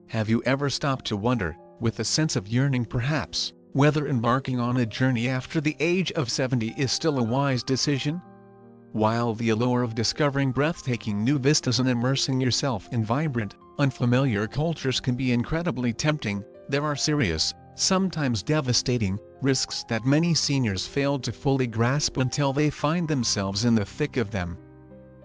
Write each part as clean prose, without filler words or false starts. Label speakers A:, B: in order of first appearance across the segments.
A: Have you ever stopped to wonder, with a sense of yearning perhaps, whether embarking on a journey after the age of 70 is still a wise decision? While the allure of discovering breathtaking new vistas and immersing yourself in vibrant, unfamiliar cultures can be incredibly tempting, there are serious, sometimes devastating, risks that many seniors fail to fully grasp until they find themselves in the thick of them.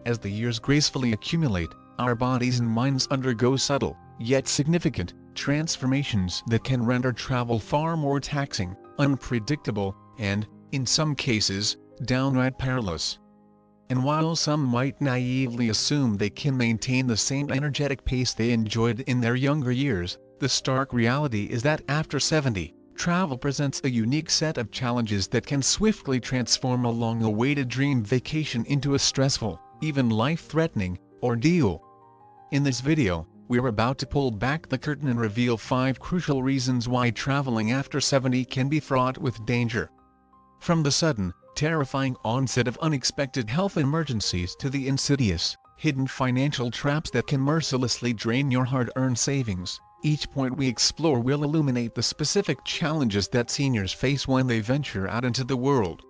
A: As the years gracefully accumulate, our bodies and minds undergo subtle, yet significant, transformations that can render travel far more taxing, unpredictable, and, in some cases, downright perilous. And while some might naively assume they can maintain the same energetic pace they enjoyed in their younger years, the stark reality is that after 70, travel presents a unique set of challenges that can swiftly transform a long-awaited dream vacation into a stressful, even life-threatening, ordeal. In this video, we're about to pull back the curtain and reveal 5 crucial reasons why traveling after 70 can be fraught with danger. From the sudden, terrifying onset of unexpected health emergencies to the insidious, hidden financial traps that can mercilessly drain your hard-earned savings, each point we explore will illuminate the specific challenges that seniors face when they venture out into the world.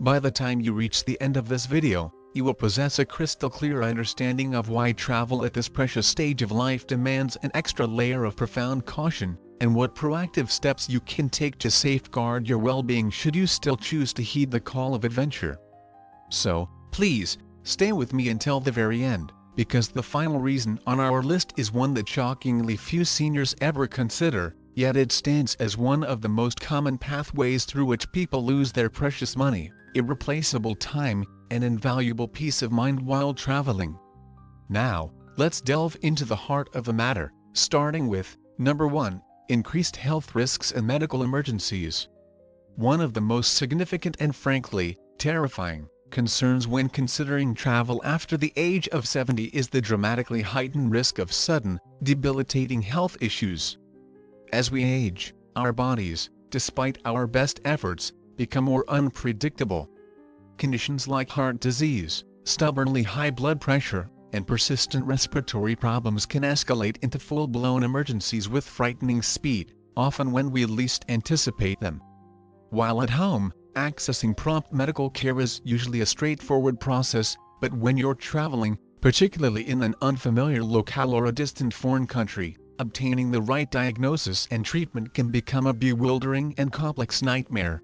A: By the time you reach the end of this video, you will possess a crystal-clear understanding of why travel at this precious stage of life demands an extra layer of profound caution, and what proactive steps you can take to safeguard your well-being should you still choose to heed the call of adventure. So, please, stay with me until the very end, because the final reason on our list is one that shockingly few seniors ever consider, yet it stands as one of the most common pathways through which people lose their precious money, irreplaceable time, and invaluable peace of mind while traveling. Now, let's delve into the heart of the matter, starting with, number 1, increased health risks and medical emergencies. One of the most significant and frankly, terrifying, concerns when considering travel after the age of 70 is the dramatically heightened risk of sudden, debilitating health issues. As we age, our bodies, despite our best efforts, become more unpredictable. Conditions like heart disease, stubbornly high blood pressure, and persistent respiratory problems can escalate into full-blown emergencies with frightening speed, often when we least anticipate them. While at home, accessing prompt medical care is usually a straightforward process, but when you're traveling, particularly in an unfamiliar locale or a distant foreign country, obtaining the right diagnosis and treatment can become a bewildering and complex nightmare.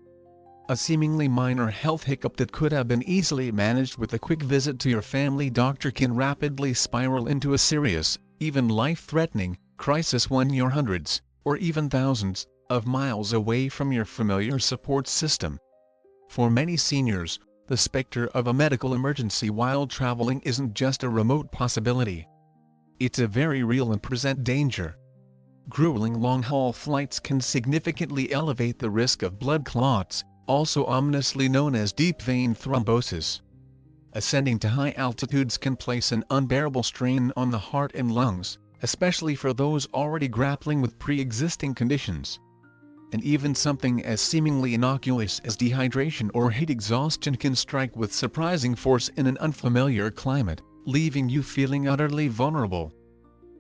A: A seemingly minor health hiccup that could have been easily managed with a quick visit to your family doctor can rapidly spiral into a serious, even life-threatening, crisis when you're hundreds, or even thousands, of miles away from your familiar support system. For many seniors, the specter of a medical emergency while traveling isn't just a remote possibility. It's a very real and present danger. Grueling long-haul flights can significantly elevate the risk of blood clots, also ominously known as deep vein thrombosis. Ascending to high altitudes can place an unbearable strain on the heart and lungs, especially for those already grappling with pre-existing conditions. And even something as seemingly innocuous as dehydration or heat exhaustion can strike with surprising force in an unfamiliar climate, leaving you feeling utterly vulnerable.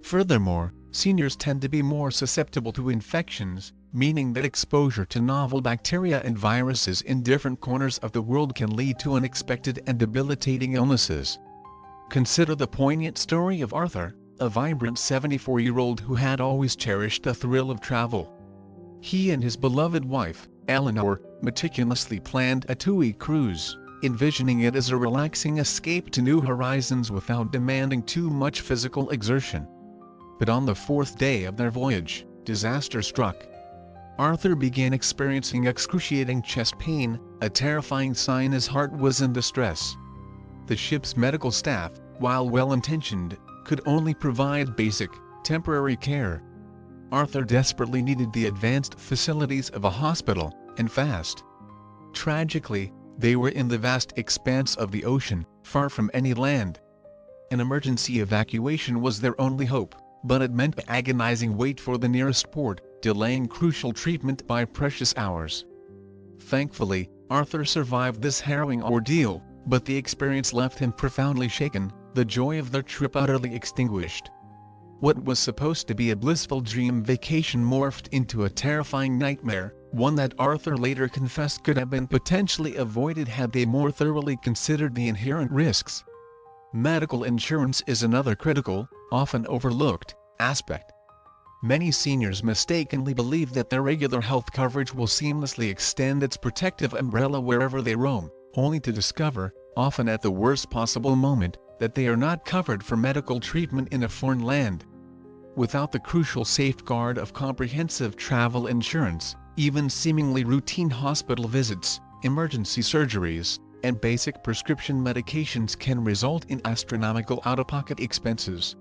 A: Furthermore, seniors tend to be more susceptible to infections, meaning that exposure to novel bacteria and viruses in different corners of the world can lead to unexpected and debilitating illnesses. Consider the poignant story of Arthur, a vibrant 74-year-old who had always cherished the thrill of travel. He and his beloved wife, Eleanor, meticulously planned a 2-week cruise, envisioning it as a relaxing escape to new horizons without demanding too much physical exertion. But on the 4th day of their voyage, disaster struck. Arthur began experiencing excruciating chest pain, a terrifying sign his heart was in distress. The ship's medical staff, while well-intentioned, could only provide basic, temporary care. Arthur desperately needed the advanced facilities of a hospital, and fast. Tragically, they were in the vast expanse of the ocean, far from any land. An emergency evacuation was their only hope, but it meant agonizing wait for the nearest port, delaying crucial treatment by precious hours. Thankfully, Arthur survived this harrowing ordeal, but the experience left him profoundly shaken, the joy of their trip utterly extinguished. What was supposed to be a blissful dream vacation morphed into a terrifying nightmare, one that Arthur later confessed could have been potentially avoided had they more thoroughly considered the inherent risks. Medical insurance is another critical, often overlooked, aspect. Many seniors mistakenly believe that their regular health coverage will seamlessly extend its protective umbrella wherever they roam, only to discover, often at the worst possible moment, that they are not covered for medical treatment in a foreign land. Without the crucial safeguard of comprehensive travel insurance, even seemingly routine hospital visits, emergency surgeries, and basic prescription medications can result in astronomical out-of-pocket expenses.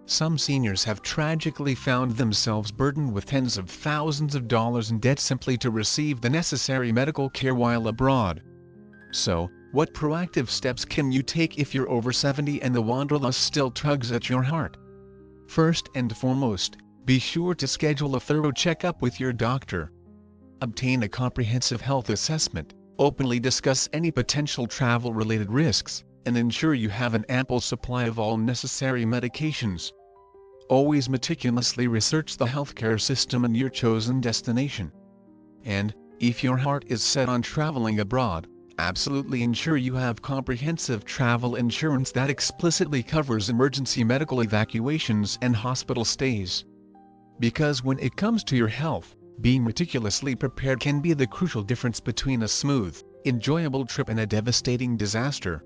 A: Some seniors have tragically found themselves burdened with tens of thousands of dollars in debt simply to receive the necessary medical care while abroad. So, what proactive steps can you take if you're over 70 and the wanderlust still tugs at your heart? First and foremost, be sure to schedule a thorough checkup with your doctor. Obtain a comprehensive health assessment, openly discuss any potential travel-related risks, and ensure you have an ample supply of all necessary medications. Always meticulously research the healthcare system in your chosen destination. And, if your heart is set on traveling abroad, absolutely ensure you have comprehensive travel insurance that explicitly covers emergency medical evacuations and hospital stays. Because when it comes to your health, being meticulously prepared can be the crucial difference between a smooth, enjoyable trip and a devastating disaster.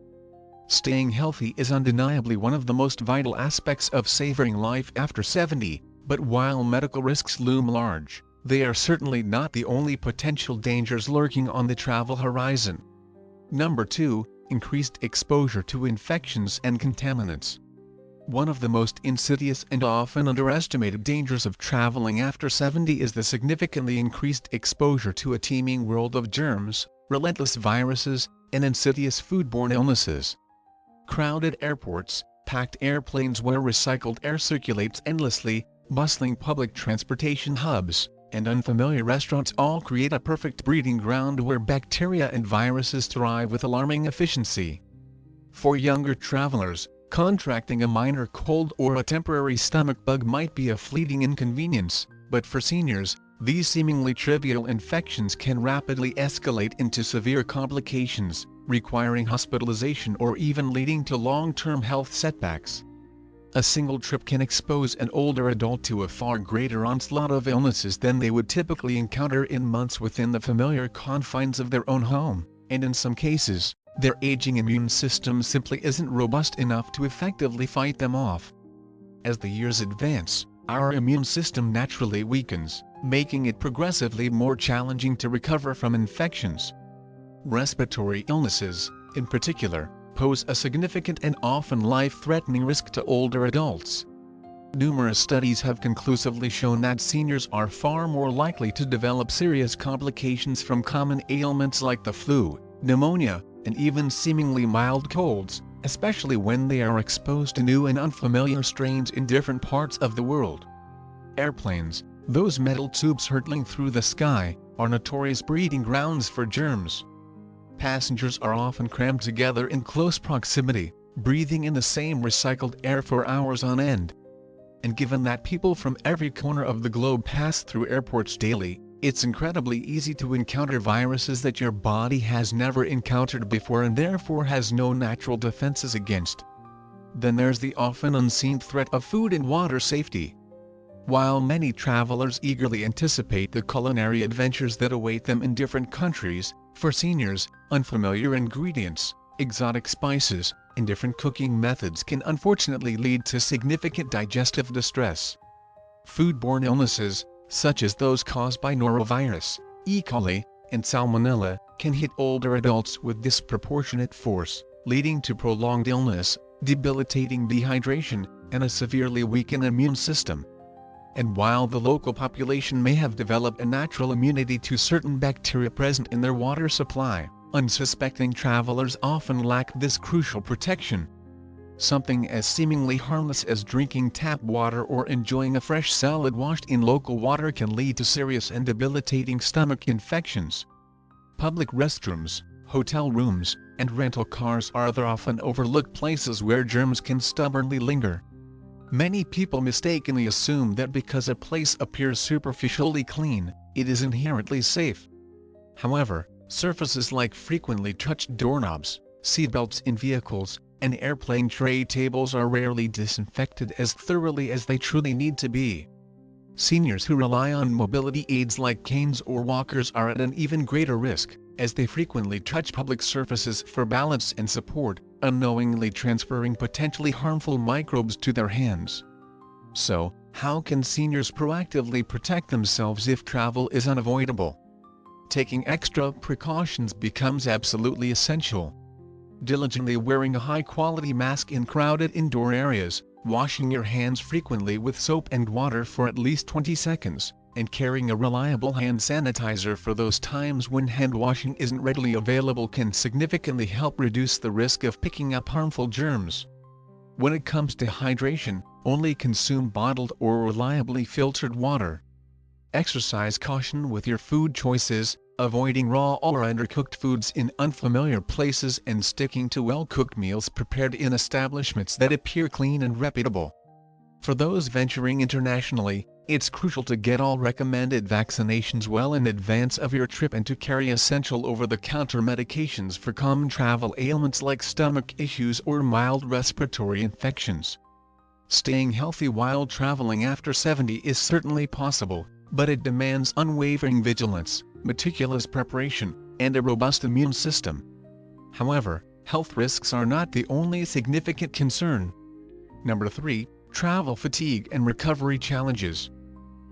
A: Staying healthy is undeniably one of the most vital aspects of savoring life after 70, but while medical risks loom large, they are certainly not the only potential dangers lurking on the travel horizon. Number 2, increased exposure to infections and contaminants. One of the most insidious and often underestimated dangers of traveling after 70 is the significantly increased exposure to a teeming world of germs, relentless viruses, and insidious foodborne illnesses. Crowded airports, packed airplanes where recycled air circulates endlessly, bustling public transportation hubs, and unfamiliar restaurants all create a perfect breeding ground where bacteria and viruses thrive with alarming efficiency. For younger travelers, contracting a minor cold or a temporary stomach bug might be a fleeting inconvenience, but for seniors, these seemingly trivial infections can rapidly escalate into severe complications, requiring hospitalization or even leading to long-term health setbacks. A single trip can expose an older adult to a far greater onslaught of illnesses than they would typically encounter in months within the familiar confines of their own home, and in some cases, their aging immune system simply isn't robust enough to effectively fight them off. As the years advance, our immune system naturally weakens, making it progressively more challenging to recover from infections. Respiratory illnesses, in particular, pose a significant and often life-threatening risk to older adults. Numerous studies have conclusively shown that seniors are far more likely to develop serious complications from common ailments like the flu, pneumonia, and even seemingly mild colds, especially when they are exposed to new and unfamiliar strains in different parts of the world. Airplanes, those metal tubes hurtling through the sky, are notorious breeding grounds for germs. Passengers are often crammed together in close proximity, breathing in the same recycled air for hours on end. And given that people from every corner of the globe pass through airports daily, it's incredibly easy to encounter viruses that your body has never encountered before and therefore has no natural defenses against. Then there's the often unseen threat of food and water safety. While many travelers eagerly anticipate the culinary adventures that await them in different countries, for seniors, unfamiliar ingredients, exotic spices, and different cooking methods can unfortunately lead to significant digestive distress. Foodborne illnesses, such as those caused by norovirus, E. coli, and salmonella, can hit older adults with disproportionate force, leading to prolonged illness, debilitating dehydration, and a severely weakened immune system. And while the local population may have developed a natural immunity to certain bacteria present in their water supply, unsuspecting travelers often lack this crucial protection. Something as seemingly harmless as drinking tap water or enjoying a fresh salad washed in local water can lead to serious and debilitating stomach infections. Public restrooms, hotel rooms, and rental cars are other often overlooked places where germs can stubbornly linger. Many people mistakenly assume that because a place appears superficially clean, it is inherently safe. However, surfaces like frequently touched doorknobs, seatbelts in vehicles, and airplane tray tables are rarely disinfected as thoroughly as they truly need to be. Seniors who rely on mobility aids like canes or walkers are at an even greater risk, as they frequently touch public surfaces for balance and support, unknowingly transferring potentially harmful microbes to their hands. So, how can seniors proactively protect themselves if travel is unavoidable? Taking extra precautions becomes absolutely essential. Diligently wearing a high-quality mask in crowded indoor areas, washing your hands frequently with soap and water for at least 20 seconds, and carrying a reliable hand sanitizer for those times when hand washing isn't readily available can significantly help reduce the risk of picking up harmful germs. When it comes to hydration, only consume bottled or reliably filtered water. Exercise caution with your food choices, avoiding raw or undercooked foods in unfamiliar places and sticking to well-cooked meals prepared in establishments that appear clean and reputable. For those venturing internationally, it's crucial to get all recommended vaccinations well in advance of your trip and to carry essential over-the-counter medications for common travel ailments like stomach issues or mild respiratory infections. Staying healthy while traveling after 70 is certainly possible, but it demands unwavering vigilance, meticulous preparation, and a robust immune system. However, health risks are not the only significant concern. Number 3. Travel fatigue and recovery challenges.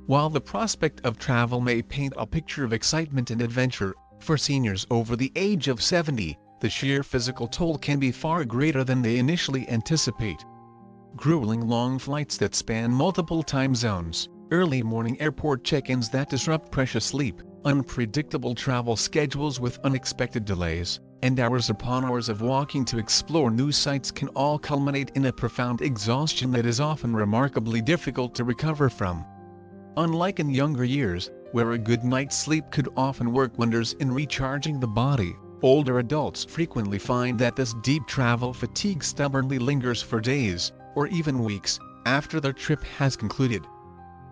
A: While the prospect of travel may paint a picture of excitement and adventure, for seniors over the age of 70, the sheer physical toll can be far greater than they initially anticipate. Grueling long flights that span multiple time zones, early morning airport check-ins that disrupt precious sleep, unpredictable travel schedules with unexpected delays, and hours upon hours of walking to explore new sites can all culminate in a profound exhaustion that is often remarkably difficult to recover from. Unlike in younger years, where a good night's sleep could often work wonders in recharging the body, older adults frequently find that this deep travel fatigue stubbornly lingers for days, or even weeks, after their trip has concluded.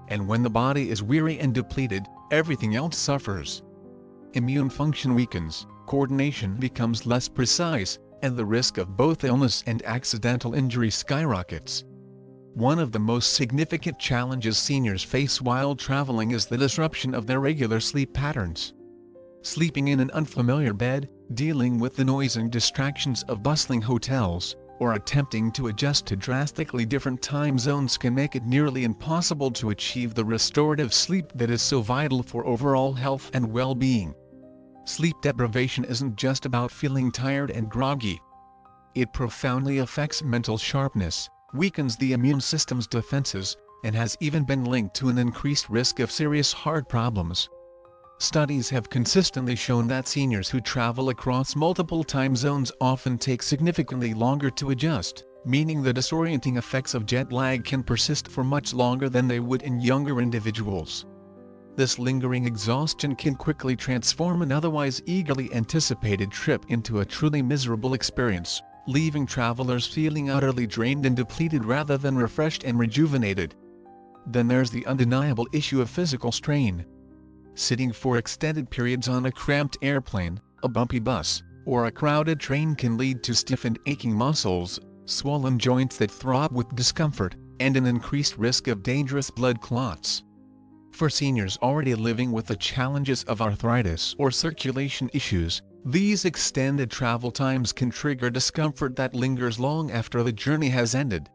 A: And when the body is weary and depleted, everything else suffers. Immune function weakens, coordination becomes less precise, and the risk of both illness and accidental injury skyrockets. One of the most significant challenges seniors face while traveling is the disruption of their regular sleep patterns. Sleeping in an unfamiliar bed, dealing with the noise and distractions of bustling hotels, or attempting to adjust to drastically different time zones can make it nearly impossible to achieve the restorative sleep that is so vital for overall health and well-being. Sleep deprivation isn't just about feeling tired and groggy. It profoundly affects mental sharpness, weakens the immune system's defenses, and has even been linked to an increased risk of serious heart problems. Studies have consistently shown that seniors who travel across multiple time zones often take significantly longer to adjust, meaning the disorienting effects of jet lag can persist for much longer than they would in younger individuals. This lingering exhaustion can quickly transform an otherwise eagerly anticipated trip into a truly miserable experience, leaving travelers feeling utterly drained and depleted rather than refreshed and rejuvenated. Then there's the undeniable issue of physical strain. Sitting for extended periods on a cramped airplane, a bumpy bus, or a crowded train can lead to stiff and aching muscles, swollen joints that throb with discomfort, and an increased risk of dangerous blood clots. For seniors already living with the challenges of arthritis or circulation issues, these extended travel times can trigger discomfort that lingers long after the journey has ended.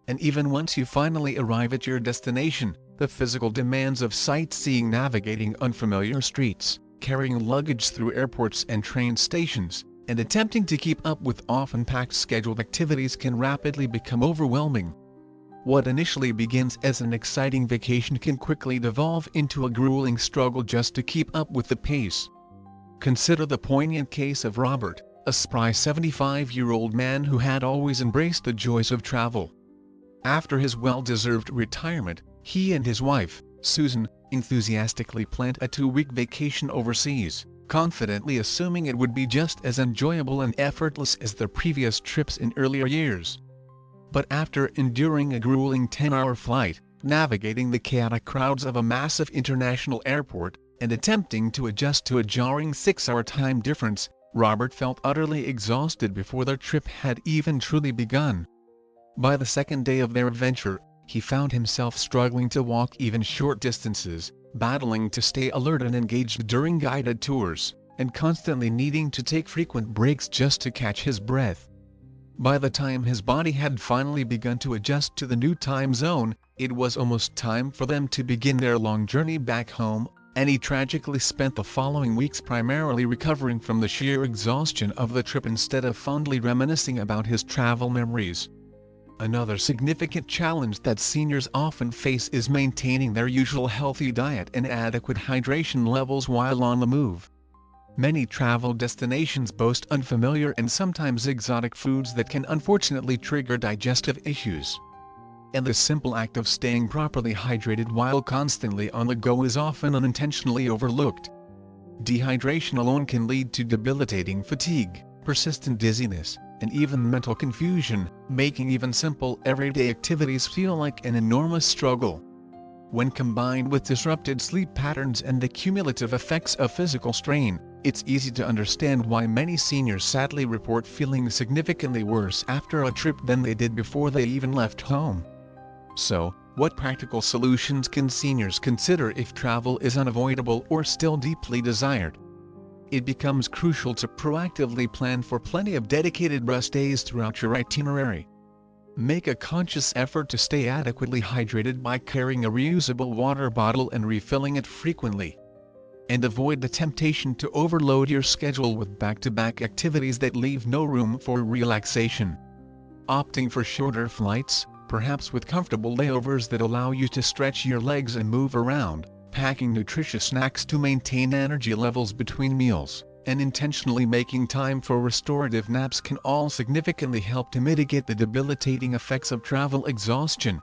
A: And even once you finally arrive at your destination, the physical demands of sightseeing, navigating unfamiliar streets, carrying luggage through airports and train stations, and attempting to keep up with often packed scheduled activities can rapidly become overwhelming. What initially begins as an exciting vacation can quickly devolve into a grueling struggle just to keep up with the pace. Consider the poignant case of Robert, a spry 75-year-old man who had always embraced the joys of travel. After his well-deserved retirement, he and his wife, Susan, enthusiastically planned a 2-week vacation overseas, confidently assuming it would be just as enjoyable and effortless as their previous trips in earlier years. But after enduring a grueling 10-hour flight, navigating the chaotic crowds of a massive international airport, and attempting to adjust to a jarring 6-hour time difference, Robert felt utterly exhausted before their trip had even truly begun. By the second day of their adventure, he found himself struggling to walk even short distances, battling to stay alert and engaged during guided tours, and constantly needing to take frequent breaks just to catch his breath. By the time his body had finally begun to adjust to the new time zone, it was almost time for them to begin their long journey back home, and he tragically spent the following weeks primarily recovering from the sheer exhaustion of the trip instead of fondly reminiscing about his travel memories. Another significant challenge that seniors often face is maintaining their usual healthy diet and adequate hydration levels while on the move. Many travel destinations boast unfamiliar and sometimes exotic foods that can unfortunately trigger digestive issues. And the simple act of staying properly hydrated while constantly on the go is often unintentionally overlooked. Dehydration alone can lead to debilitating fatigue, persistent dizziness, and even mental confusion, making even simple everyday activities feel like an enormous struggle. When combined with disrupted sleep patterns and the cumulative effects of physical strain, it's easy to understand why many seniors sadly report feeling significantly worse after a trip than they did before they even left home. So, what practical solutions can seniors consider if travel is unavoidable or still deeply desired? It becomes crucial to proactively plan for plenty of dedicated rest days throughout your itinerary. Make a conscious effort to stay adequately hydrated by carrying a reusable water bottle and refilling it frequently. And avoid the temptation to overload your schedule with back-to-back activities that leave no room for relaxation. Opting for shorter flights, perhaps with comfortable layovers that allow you to stretch your legs and move around, packing nutritious snacks to maintain energy levels between meals, and intentionally making time for restorative naps can all significantly help to mitigate the debilitating effects of travel exhaustion.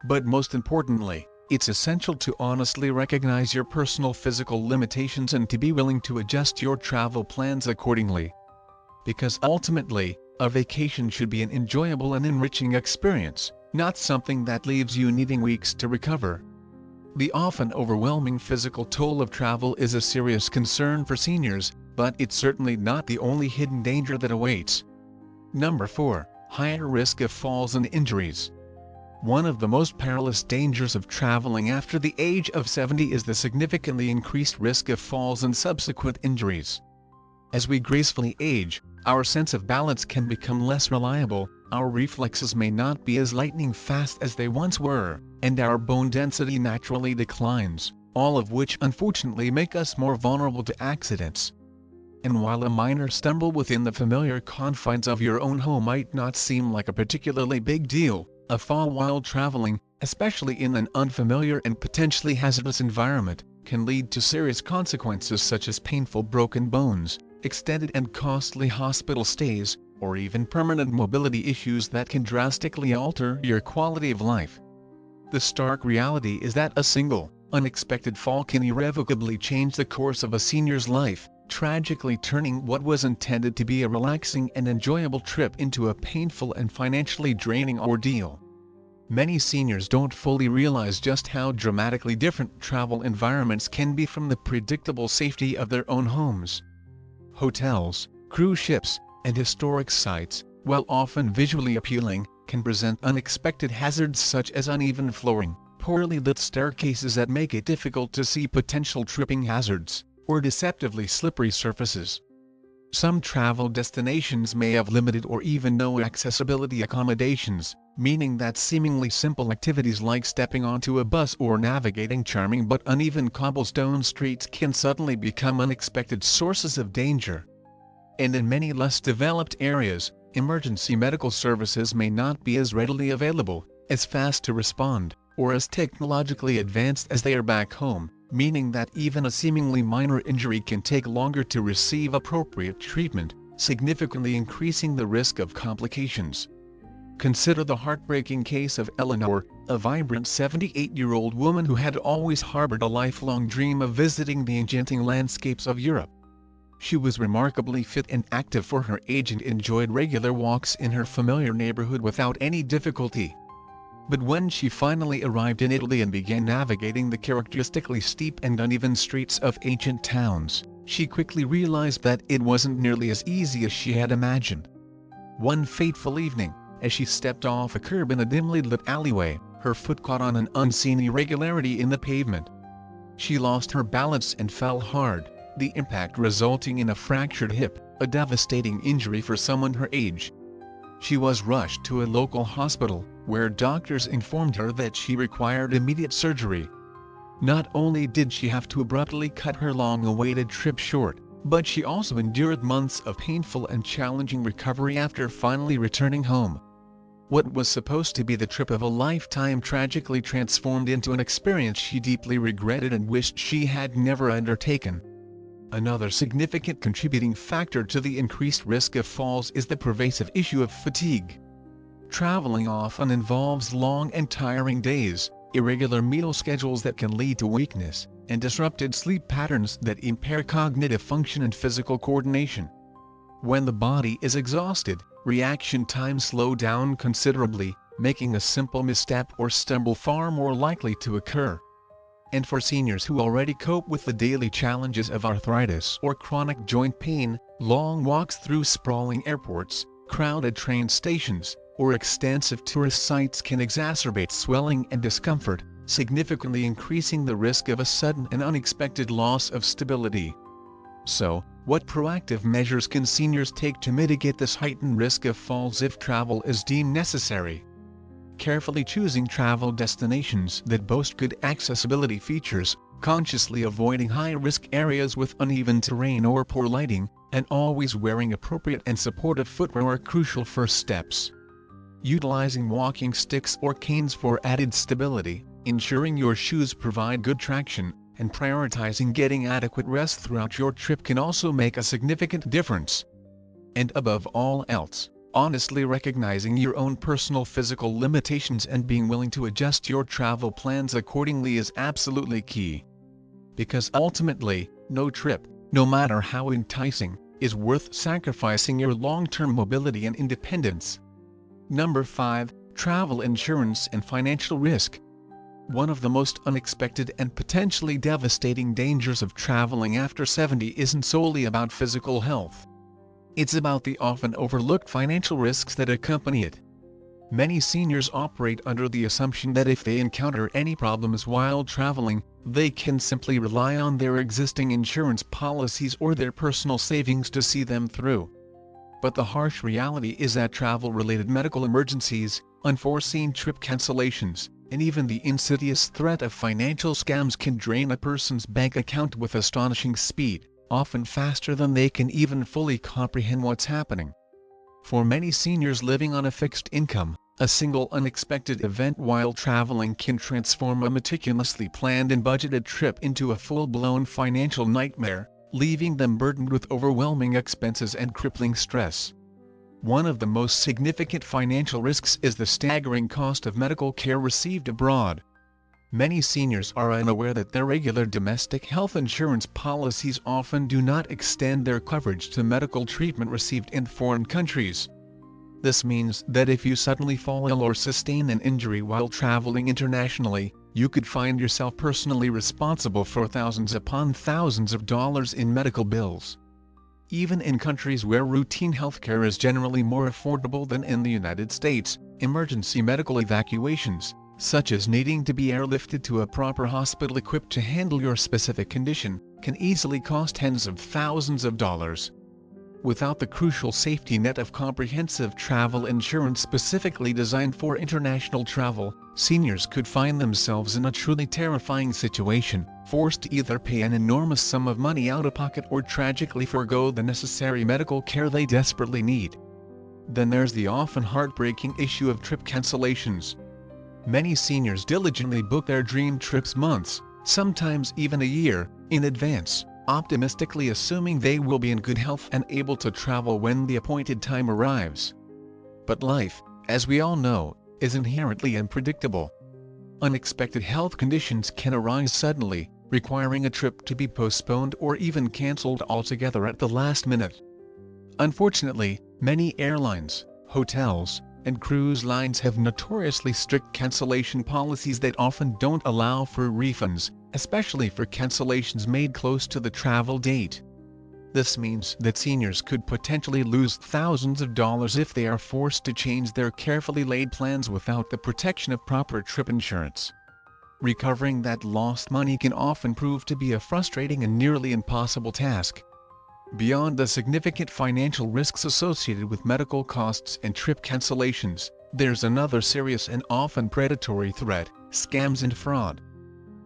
A: But most importantly, it's essential to honestly recognize your personal physical limitations and to be willing to adjust your travel plans accordingly. Because ultimately, a vacation should be an enjoyable and enriching experience, not something that leaves you needing weeks to recover. The often overwhelming physical toll of travel is a serious concern for seniors, but it's certainly not the only hidden danger that awaits. Number 4. Higher risk of falls and injuries. One of the most perilous dangers of traveling after the age of 70 is the significantly increased risk of falls and subsequent injuries. As we gracefully age, our sense of balance can become less reliable, our reflexes may not be as lightning fast as they once were, and our bone density naturally declines, all of which unfortunately make us more vulnerable to accidents. And while a minor stumble within the familiar confines of your own home might not seem like a particularly big deal, a fall while traveling, especially in an unfamiliar and potentially hazardous environment, can lead to serious consequences such as painful broken bones, extended and costly hospital stays, or even permanent mobility issues that can drastically alter your quality of life. The stark reality is that a single, unexpected fall can irrevocably change the course of a senior's life, tragically turning what was intended to be a relaxing and enjoyable trip into a painful and financially draining ordeal. Many seniors don't fully realize just how dramatically different travel environments can be from the predictable safety of their own homes. Hotels, cruise ships, and historic sites, while often visually appealing, can present unexpected hazards such as uneven flooring, poorly lit staircases that make it difficult to see potential tripping hazards, or deceptively slippery surfaces. Some travel destinations may have limited or even no accessibility accommodations, meaning that seemingly simple activities like stepping onto a bus or navigating charming but uneven cobblestone streets can suddenly become unexpected sources of danger. And in many less developed areas, emergency medical services may not be as readily available, as fast to respond, or as technologically advanced as they are back home, meaning that even a seemingly minor injury can take longer to receive appropriate treatment, significantly increasing the risk of complications. Consider the heartbreaking case of Eleanor, a vibrant 78-year-old woman who had always harbored a lifelong dream of visiting the enchanting landscapes of Europe. She was remarkably fit and active for her age and enjoyed regular walks in her familiar neighborhood without any difficulty. But when she finally arrived in Italy and began navigating the characteristically steep and uneven streets of ancient towns, she quickly realized that it wasn't nearly as easy as she had imagined. One fateful evening, as she stepped off a curb in a dimly lit alleyway, her foot caught on an unseen irregularity in the pavement. She lost her balance and fell hard, the impact resulting in a fractured hip, a devastating injury for someone her age. She was rushed to a local hospital, where doctors informed her that she required immediate surgery. Not only did she have to abruptly cut her long-awaited trip short, but she also endured months of painful and challenging recovery after finally returning home. What was supposed to be the trip of a lifetime tragically transformed into an experience she deeply regretted and wished she had never undertaken. Another significant contributing factor to the increased risk of falls is the pervasive issue of fatigue. Traveling often involves long and tiring days, irregular meal schedules that can lead to weakness, and disrupted sleep patterns that impair cognitive function and physical coordination. When the body is exhausted, reaction times slow down considerably, making a simple misstep or stumble far more likely to occur. And for seniors who already cope with the daily challenges of arthritis or chronic joint pain, long walks through sprawling airports, crowded train stations, or extensive tourist sites can exacerbate swelling and discomfort, significantly increasing the risk of a sudden and unexpected loss of stability. So, what proactive measures can seniors take to mitigate this heightened risk of falls if travel is deemed necessary? Carefully choosing travel destinations that boast good accessibility features, consciously avoiding high-risk areas with uneven terrain or poor lighting, and always wearing appropriate and supportive footwear are crucial first steps. Utilizing walking sticks or canes for added stability, ensuring your shoes provide good traction, and prioritizing getting adequate rest throughout your trip can also make a significant difference. And above all else, honestly recognizing your own personal physical limitations and being willing to adjust your travel plans accordingly is absolutely key. Because ultimately, no trip, no matter how enticing, is worth sacrificing your long-term mobility and independence. Number 5. Travel insurance and financial risk. One of the most unexpected and potentially devastating dangers of traveling after 70 isn't solely about physical health. It's about the often overlooked financial risks that accompany it. Many seniors operate under the assumption that if they encounter any problems while traveling, they can simply rely on their existing insurance policies or their personal savings to see them through. But the harsh reality is that travel-related medical emergencies, unforeseen trip cancellations, and even the insidious threat of financial scams can drain a person's bank account with astonishing speed, often faster than they can even fully comprehend what's happening. For many seniors living on a fixed income, a single unexpected event while traveling can transform a meticulously planned and budgeted trip into a full-blown financial nightmare, leaving them burdened with overwhelming expenses and crippling stress. One of the most significant financial risks is the staggering cost of medical care received abroad. Many seniors are unaware that their regular domestic health insurance policies often do not extend their coverage to medical treatment received in foreign countries. This means that if you suddenly fall ill or sustain an injury while traveling internationally, you could find yourself personally responsible for thousands upon thousands of dollars in medical bills. Even in countries where routine healthcare is generally more affordable than in the United States, emergency medical evacuations, such as needing to be airlifted to a proper hospital equipped to handle your specific condition, can easily cost tens of thousands of dollars. Without the crucial safety net of comprehensive travel insurance specifically designed for international travel, seniors could find themselves in a truly terrifying situation, forced to either pay an enormous sum of money out of pocket or tragically forego the necessary medical care they desperately need. Then there's the often heartbreaking issue of trip cancellations. Many seniors diligently book their dream trips months, sometimes even a year, in advance, optimistically assuming they will be in good health and able to travel when the appointed time arrives. But life, as we all know, is inherently unpredictable. Unexpected health conditions can arise suddenly, requiring a trip to be postponed or even cancelled altogether at the last minute. Unfortunately, many airlines, hotels, and cruise lines have notoriously strict cancellation policies that often don't allow for refunds, especially for cancellations made close to the travel date. This means that seniors could potentially lose thousands of dollars if they are forced to change their carefully laid plans without the protection of proper trip insurance. Recovering that lost money can often prove to be a frustrating and nearly impossible task. Beyond the significant financial risks associated with medical costs and trip cancellations, there's another serious and often predatory threat: scams and fraud.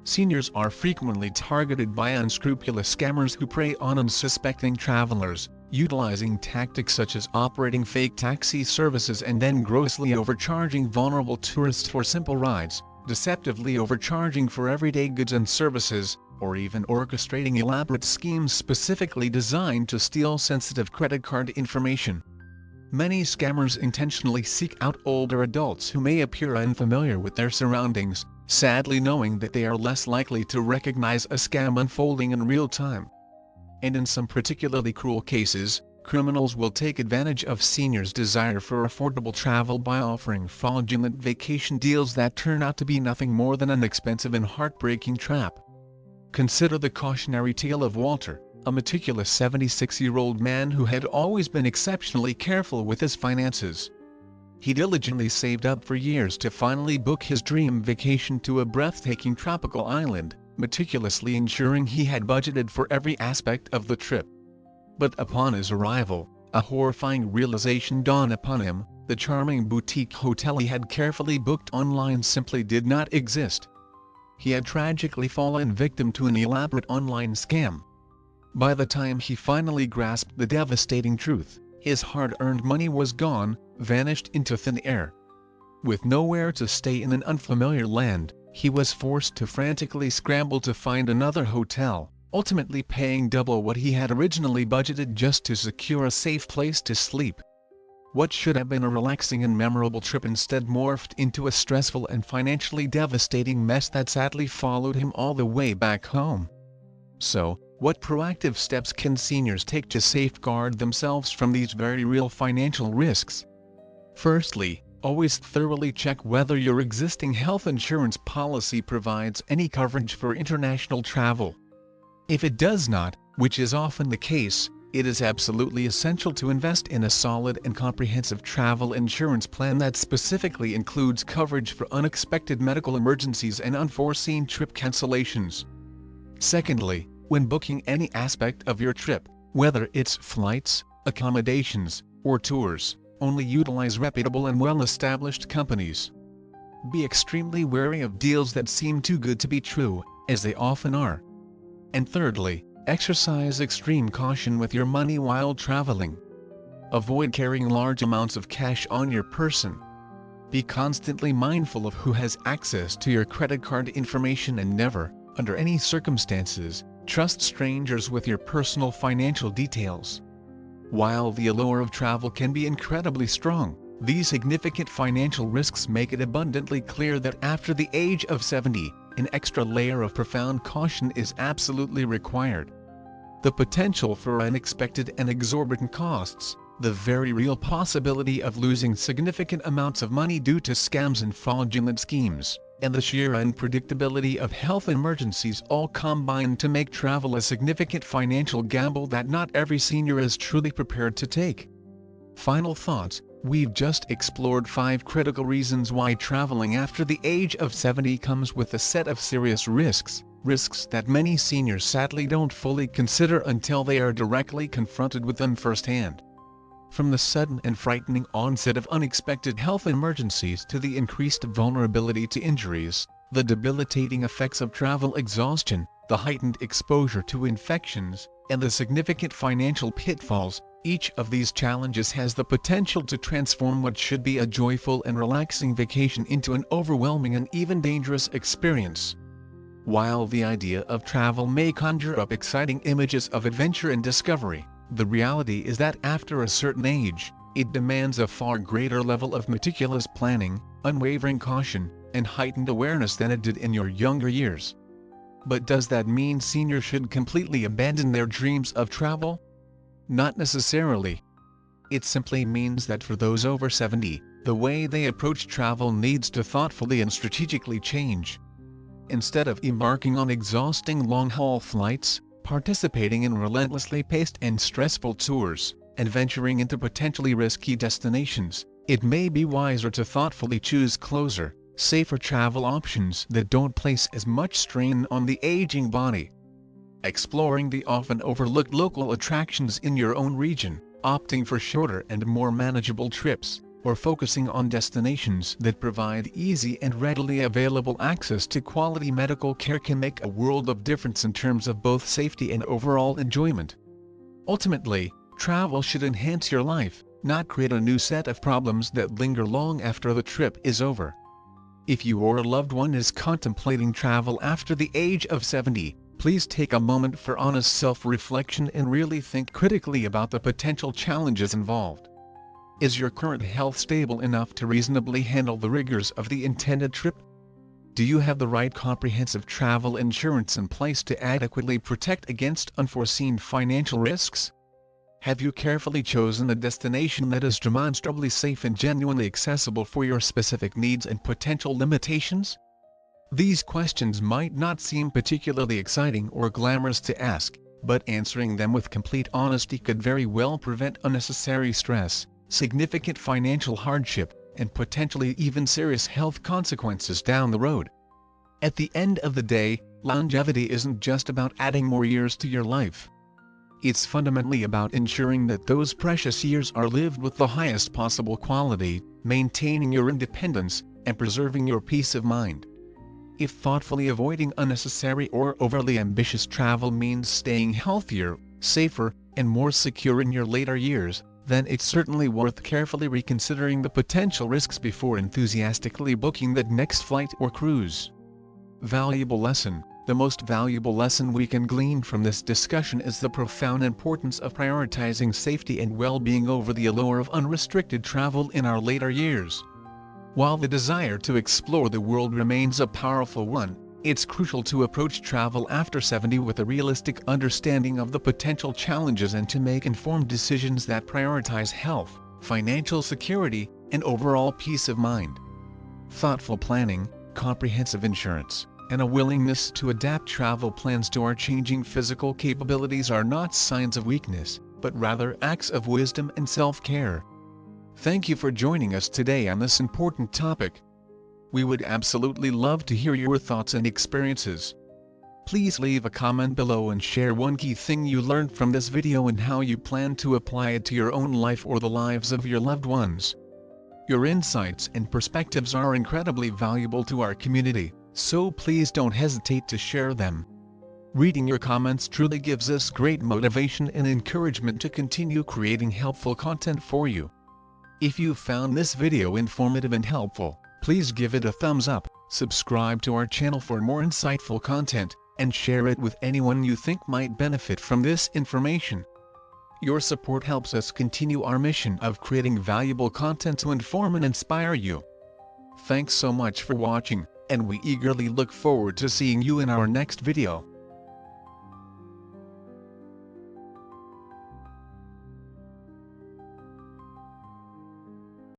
A: Seniors are frequently targeted by unscrupulous scammers who prey on unsuspecting travelers, utilizing tactics such as operating fake taxi services and then grossly overcharging vulnerable tourists for simple rides, deceptively overcharging for everyday goods and services, or even orchestrating elaborate schemes specifically designed to steal sensitive credit card information. Many scammers intentionally seek out older adults who may appear unfamiliar with their surroundings, sadly knowing that they are less likely to recognize a scam unfolding in real time. And in some particularly cruel cases, criminals will take advantage of seniors' desire for affordable travel by offering fraudulent vacation deals that turn out to be nothing more than an expensive and heartbreaking trap. Consider the cautionary tale of Walter, a meticulous 76-year-old man who had always been exceptionally careful with his finances. He diligently saved up for years to finally book his dream vacation to a breathtaking tropical island, meticulously ensuring he had budgeted for every aspect of the trip. But upon his arrival, a horrifying realization dawned upon him: the charming boutique hotel he had carefully booked online simply did not exist. He had tragically fallen victim to an elaborate online scam. By the time he finally grasped the devastating truth, his hard-earned money was gone, vanished into thin air. With nowhere to stay in an unfamiliar land, he was forced to frantically scramble to find another hotel, ultimately paying double what he had originally budgeted just to secure a safe place to sleep. What should have been a relaxing and memorable trip instead morphed into a stressful and financially devastating mess that sadly followed him all the way back home. So, what proactive steps can seniors take to safeguard themselves from these very real financial risks? Firstly, always thoroughly check whether your existing health insurance policy provides any coverage for international travel. If it does not, which is often the case, it is absolutely essential to invest in a solid and comprehensive travel insurance plan that specifically includes coverage for unexpected medical emergencies and unforeseen trip cancellations. Secondly, when booking any aspect of your trip, whether it's flights, accommodations, or tours, only utilize reputable and well-established companies. Be extremely wary of deals that seem too good to be true, as they often are. And thirdly, exercise extreme caution with your money while traveling. Avoid carrying large amounts of cash on your person. Be constantly mindful of who has access to your credit card information and never, under any circumstances, trust strangers with your personal financial details. While the allure of travel can be incredibly strong, these significant financial risks make it abundantly clear that after the age of 70, an extra layer of profound caution is absolutely required. The potential for unexpected and exorbitant costs, the very real possibility of losing significant amounts of money due to scams and fraudulent schemes, and the sheer unpredictability of health emergencies all combine to make travel a significant financial gamble that not every senior is truly prepared to take. Final thoughts: we've just explored 5 critical reasons why traveling after the age of 70 comes with a set of serious risks that many seniors sadly don't fully consider until they are directly confronted with them firsthand. From the sudden and frightening onset of unexpected health emergencies to the increased vulnerability to injuries, the debilitating effects of travel exhaustion, the heightened exposure to infections, and the significant financial pitfalls, each of these challenges has the potential to transform what should be a joyful and relaxing vacation into an overwhelming and even dangerous experience. While the idea of travel may conjure up exciting images of adventure and discovery, the reality is that after a certain age, it demands a far greater level of meticulous planning, unwavering caution, and heightened awareness than it did in your younger years. But does that mean seniors should completely abandon their dreams of travel? Not necessarily. It simply means that for those over 70, the way they approach travel needs to thoughtfully and strategically change. Instead of embarking on exhausting long-haul flights, participating in relentlessly paced and stressful tours, and venturing into potentially risky destinations, it may be wiser to thoughtfully choose closer, safer travel options that don't place as much strain on the aging body. Exploring the often overlooked local attractions in your own region, opting for shorter and more manageable trips, or focusing on destinations that provide easy and readily available access to quality medical care can make a world of difference in terms of both safety and overall enjoyment. Ultimately, travel should enhance your life, not create a new set of problems that linger long after the trip is over. If you or a loved one is contemplating travel after the age of 70, please take a moment for honest self-reflection and really think critically about the potential challenges involved. Is your current health stable enough to reasonably handle the rigors of the intended trip? Do you have the right comprehensive travel insurance in place to adequately protect against unforeseen financial risks? Have you carefully chosen a destination that is demonstrably safe and genuinely accessible for your specific needs and potential limitations? These questions might not seem particularly exciting or glamorous to ask, but answering them with complete honesty could very well prevent unnecessary stress, significant financial hardship, and potentially even serious health consequences down the road. At the end of the day, longevity isn't just about adding more years to your life. It's fundamentally about ensuring that those precious years are lived with the highest possible quality, maintaining your independence, and preserving your peace of mind. If thoughtfully avoiding unnecessary or overly ambitious travel means staying healthier, safer, and more secure in your later years, then it's certainly worth carefully reconsidering the potential risks before enthusiastically booking that next flight or cruise. Valuable lesson. The most valuable lesson we can glean from this discussion is the profound importance of prioritizing safety and well-being over the allure of unrestricted travel in our later years. While the desire to explore the world remains a powerful one, it's crucial to approach travel after 70 with a realistic understanding of the potential challenges and to make informed decisions that prioritize health, financial security, and overall peace of mind. Thoughtful planning, comprehensive insurance, and a willingness to adapt travel plans to our changing physical capabilities are not signs of weakness, but rather acts of wisdom and self-care. Thank you for joining us today on this important topic. We would absolutely love to hear your thoughts and experiences. Please leave a comment below and share one key thing you learned from this video and how you plan to apply it to your own life or the lives of your loved ones. Your insights and perspectives are incredibly valuable to our community, so please don't hesitate to share them. Reading your comments truly gives us great motivation and encouragement to continue creating helpful content for you. If you found this video informative and helpful, please give it a thumbs up, subscribe to our channel for more insightful content, and share it with anyone you think might benefit from this information. Your support helps us continue our mission of creating valuable content to inform and inspire you. Thanks so much for watching, and we eagerly look forward to seeing you in our next video.